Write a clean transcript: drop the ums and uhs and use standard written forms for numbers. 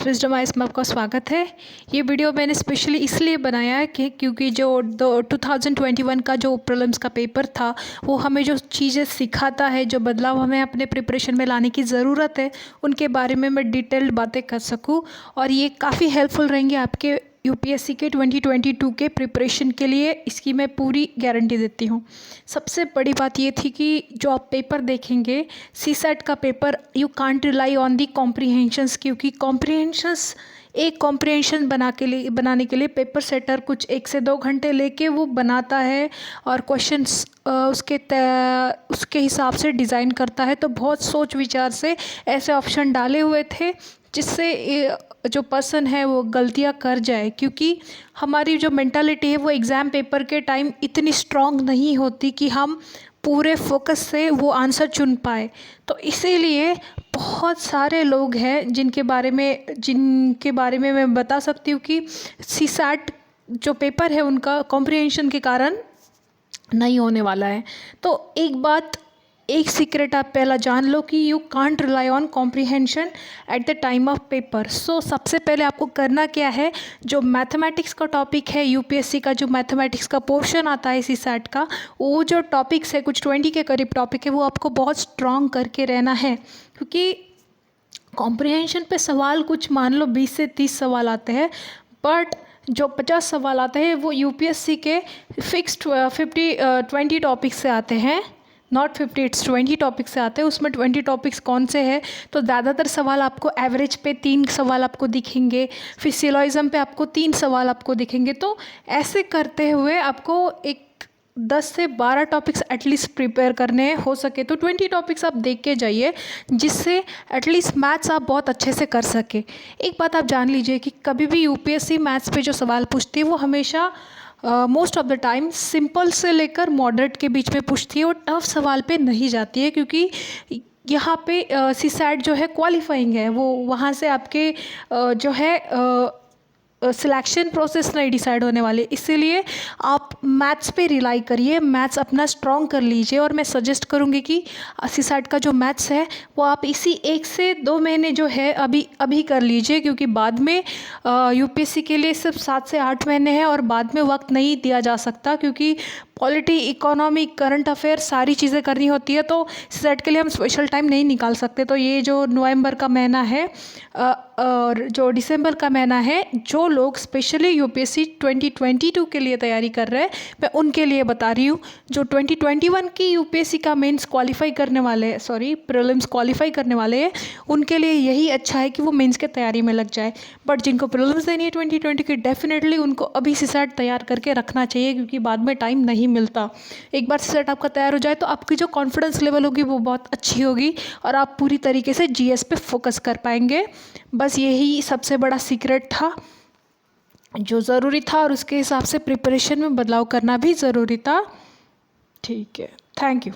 Wisdom ice में आपका स्वागत है। ये वीडियो मैंने स्पेशली इसलिए बनाया है कि क्योंकि जो 2021 का जो प्रीलिम्स का पेपर था वो हमें जो चीज़ें सिखाता है, जो बदलाव हमें अपने प्रिपरेशन में लाने की ज़रूरत है, उनके बारे में मैं डिटेल्ड बातें कर सकूं और ये काफ़ी हेल्पफुल रहेंगे आपके यूपीएससी के 2022 के प्रिपरेशन के लिए। इसकी मैं पूरी गारंटी देती हूँ। सबसे बड़ी बात ये थी कि जो आप पेपर देखेंगे सीसैट का paper, you can't rely on the comprehensions, क्योंकि कॉम्प्रीहेंशंस एक कॉम्प्रीहेंशन बनाने के लिए पेपर सेटर कुछ 1 से 2 घंटे लेके वो बनाता है और क्वेश्चंस उसके हिसाब से डिज़ाइन करता है। तो बहुत सोच विचार से ऐसे ऑप्शन डाले हुए थे जिससे जो पर्सन है वो गलतियां कर जाए, क्योंकि हमारी जो मेंटालिटी है वो एग्ज़ाम पेपर के टाइम इतनी स्ट्रांग नहीं होती कि हम पूरे फोकस से वो आंसर चुन पाए। तो इसीलिए बहुत सारे लोग हैं जिनके बारे में मैं बता सकती हूँ कि सीसैट जो पेपर है उनका कॉम्प्रिहेंशन के कारण नहीं होने वाला है। तो एक सीक्रेट आप पहला जान लो कि you can't rely on comprehension at the time of paper. So सबसे पहले आपको करना क्या है, जो मैथमेटिक्स का टॉपिक है, यूपीएससी का जो मैथमेटिक्स का पोर्शन आता है सीसैट का, वो जो टॉपिक्स है कुछ 20 के करीब टॉपिक है, वो आपको बहुत स्ट्रॉन्ग करके रहना है। क्योंकि कॉम्प्रीहेंशन पे सवाल कुछ मान लो 20 से 30 सवाल आते हैं, बट जो 50 सवाल आते हैं वो यूपीएससी के फिक्स्ड 20 टॉपिक्स से आते हैं। नॉट 50, इट्स 20 टॉपिक्स से आते हैं। उसमें 20 टॉपिक्स कौन से हैं, तो ज़्यादातर सवाल आपको एवरेज पे 3 सवाल आपको दिखेंगे, फिर सिलोइज़म पे आपको 3 सवाल आपको दिखेंगे। तो ऐसे करते हुए आपको एक 10 से 12 टॉपिक्स एटलीस्ट प्रिपेयर करने हो सके तो 20 टॉपिक्स आप देख के जाइए, जिससे एटलीस्ट मैथ्स आप बहुत अच्छे से कर सके। एक बात आप जान लीजिए कि कभी भी यूपीएससी मैथ्स पे जो सवाल पूछती है वो हमेशा most of the time simple से लेकर मॉडरेट के बीच में पूछती है, और टफ सवाल पे नहीं जाती है। क्योंकि यहाँ पे सीसैट जो है क्वालिफाइंग है, वो वहाँ से आपके जो है सिलेक्शन प्रोसेस नहीं डिसाइड होने वाले। इसीलिए आप मैथ्स पे रिलाई करिए, मैथ्स अपना स्ट्रॉन्ग कर लीजिए। और मैं सजेस्ट करूँगी कि सीसैट का जो मैथ्स है वो आप इसी 1 से 2 महीने जो है अभी कर लीजिए, क्योंकि बाद में यूपीएससी के लिए सिर्फ 7 से 8 महीने हैं और बाद में वक्त नहीं दिया जा सकता, क्योंकि पॉलिटी, इकोनॉमी, करंट अफेयर सारी चीज़ें करनी होती है। तो सीसैट के लिए हम स्पेशल टाइम नहीं निकाल सकते। तो ये जो नवंबर का महीना है और जो दिसंबर का महीना है, जो लोग स्पेशली यूपीएससी 2022 के लिए तैयारी कर रहे हैं, मैं उनके लिए बता रही हूँ। जो 2021 की यूपीएससी का मेंस क्वालिफाई करने वाले हैं, प्रीलिम्स क्वालिफाई करने वाले हैं, उनके लिए यही अच्छा है कि वो मेंस के तैयारी में लग जाए। बट जिनको प्रीलिम्स देनी है 2020 की, डेफिनेटली उनको अभी सीसैट तैयार करके रखना चाहिए, क्योंकि बाद में टाइम नहीं मिलता। एक बार सीसैट आपका तैयार हो जाए तो आपकी जो कॉन्फिडेंस लेवल होगी वो बहुत अच्छी होगी और आप पूरी तरीके से जीएस पे फोकस कर पाएंगे। बस यही सबसे बड़ा सीक्रेट था जो ज़रूरी था, और उसके हिसाब से प्रिपरेशन में बदलाव करना भी ज़रूरी था। ठीक है, थैंक यू।